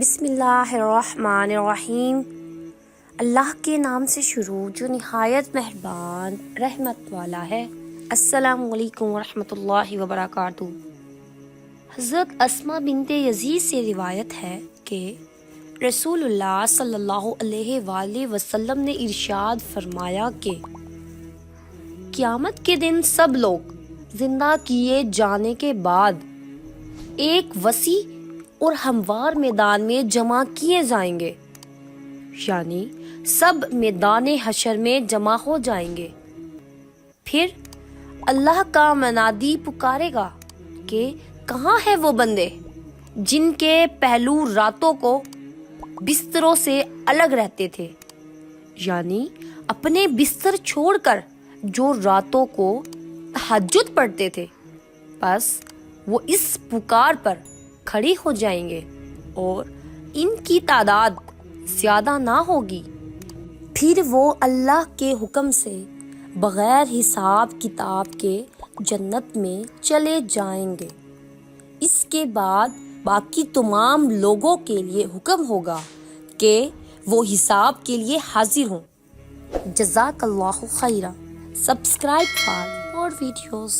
بسم اللہ الرحمن الرحیم۔ اللہ کے نام سے شروع جو نہایت مہربان رحمت والا ہے۔ السلام علیکم ورحمۃ اللہ وبرکاتہ۔ حضرت اسماء بنت یزید سے روایت ہے کہ رسول اللہ صلی اللہ علیہ وآلہ وسلم نے ارشاد فرمایا کہ قیامت کے دن سب لوگ زندہ کیے جانے کے بعد ایک وسیع اور ہموار میدان میں جمع کیے جائیں گے، یعنی سب میدان حشر میں جمع ہو جائیں گے۔ پھر اللہ کا منادی پکارے گا کہ کہاں ہیں وہ بندے جن کے پہلو راتوں کو بستروں سے الگ رہتے تھے، یعنی اپنے بستر چھوڑ کر جو راتوں کو تہجد پڑھتے تھے، بس وہ اس پکار پر کھڑی ہو جائیں گے اور ان کی تعداد زیادہ نہ ہوگی۔ پھر وہ اللہ کے حکم سے بغیر حساب کتاب کے جنت میں چلے جائیں گے۔ اس کے بعد باقی تمام لوگوں کے لیے حکم ہوگا کہ وہ حساب کے لیے حاضر ہوں۔ جزاک اللہ خیرا۔ Subscribe for more videos۔